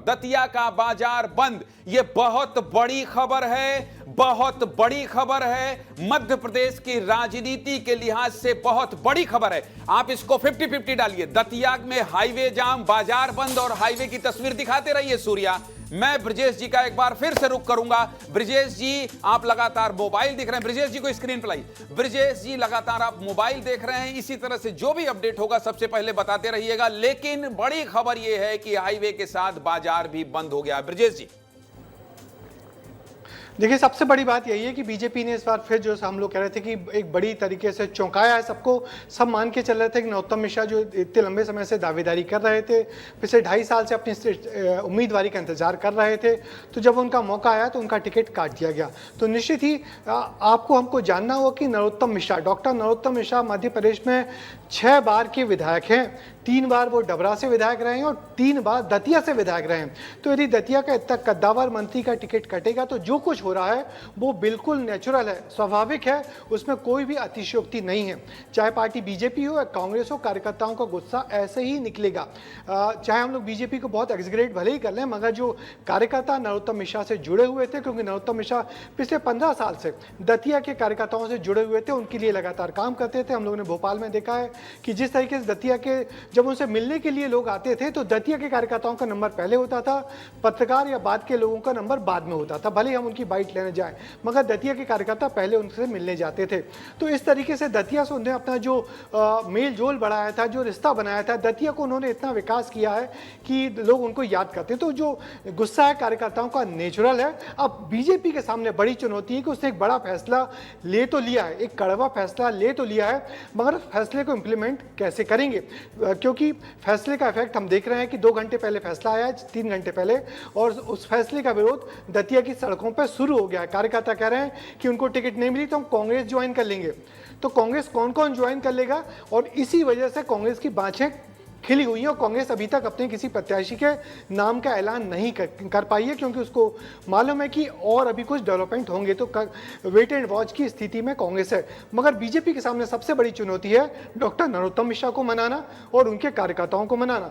दतिया का बाजार बंद। ये बहुत बड़ी खबर है, बहुत बड़ी खबर है। मध्य प्रदेश की राजनीति के लिहाज से बहुत बड़ी खबर है। आप इसको 50-50 डालिए। दतिया में हाईवे जाम, बाजार बंद और हाईवे की तस्वीर दिखाते रहिए सूर्या। मैं ब्रजेश जी का एक बार फिर से रुख करूंगा। ब्रजेश जी, आप लगातार मोबाइल देख रहे हैं। ब्रजेश जी को स्क्रीन पर लाइए। ब्रजेश जी, लगातार आप मोबाइल देख रहे हैं। इसी तरह से जो भी अपडेट होगा सबसे पहले बताते रहिएगा। लेकिन बड़ी खबर यह है कि हाईवे के साथ बाजार भी बंद हो गया। ब्रजेश जी, देखिए, सबसे बड़ी बात यही है कि बीजेपी ने इस बार फिर जो हम लोग कह रहे थे कि एक बड़ी तरीके से चौंकाया है सबको। सब मान के चल रहे थे कि नरोत्तम मिश्रा जो इतने लंबे समय से दावेदारी कर रहे थे, पिछले 2.5 साल से अपनी उम्मीदवारी का इंतजार कर रहे थे, तो जब उनका मौका आया तो उनका टिकट काट दिया गया। तो निश्चित ही आपको हमको जानना होगा कि नरोत्तम मिश्रा, डॉक्टर नरोत्तम मिश्रा मध्य प्रदेश में 6 बार के विधायक हैं। 3 बार वो डबरा से विधायक रहे हैं और 3 बार दतिया से विधायक रहे हैं। तो यदि दतिया का इतना कद्दावर मंत्री का टिकट कटेगा तो जो कुछ हो रहा है वो बिल्कुल नेचुरल है, स्वाभाविक है, उसमें कोई भी अतिशयोक्ति नहीं है। चाहे पार्टी बीजेपी हो या कांग्रेस हो, कार्यकर्ताओं का गुस्सा ऐसे ही निकलेगा। चाहे हम लोग बीजेपी को बहुत एग्जग्रेट भले ही कर लें, मगर जो कार्यकर्ता नरोत्तम मिश्रा से जुड़े हुए थे, क्योंकि नरोत्तम मिश्रा पिछले 15 साल से दतिया के कार्यकर्ताओं से जुड़े हुए थे, उनके लिए लगातार काम करते थे। हम लोगों ने भोपाल में देखा है कि जिस तरीके से दतिया के जब उनसे मिलने के लिए लोग आते थे तो दतिया के कार्यकर्ताओं का नंबर पहले होता था, पत्रकार या बाद के लोगों का नंबर बाद में होता था। भले हम उनकी बाइट लेने जाए, मगर दतिया के कार्यकर्ता पहले उनसे मिलने जाते थे। तो इस तरीके से दतिया से उन्होंने अपना जो मेल जोल बढ़ाया था, जो रिश्ता बनाया था, दतिया को उन्होंने इतना विकास किया है कि लोग उनको याद करते हैं। तो जो गुस्सा है कार्यकर्ताओं का नेचुरल है। अब बीजेपी के सामने बड़ी चुनौती है कि उसने एक बड़ा फैसला ले तो लिया है, एक कड़वा फैसला ले तो लिया है, मगर उस फैसले को इंप्लीमेंट कैसे करेंगे, क्योंकि फैसले का इफेक्ट हम देख रहे हैं कि 2 घंटे पहले फैसला आया है, 3 घंटे पहले, और उस फैसले का विरोध दतिया की सड़कों पर शुरू हो गया है। कार्यकर्ता कह रहे हैं कि उनको टिकट नहीं मिली तो हम कांग्रेस ज्वाइन कर लेंगे। तो कांग्रेस कौन कौन ज्वाइन कर लेगा, और इसी वजह से कांग्रेस की बाँछें खिली हुई है और कांग्रेस अभी तक अपने किसी प्रत्याशी के नाम का ऐलान नहीं कर पाई है, क्योंकि उसको मालूम है कि और अभी कुछ डेवलपमेंट होंगे। तो वेट एंड वॉच की स्थिति में कांग्रेस है। मगर बीजेपी के सामने सबसे बड़ी चुनौती है डॉक्टर नरोत्तम मिश्रा को मनाना और उनके कार्यकर्ताओं को मनाना।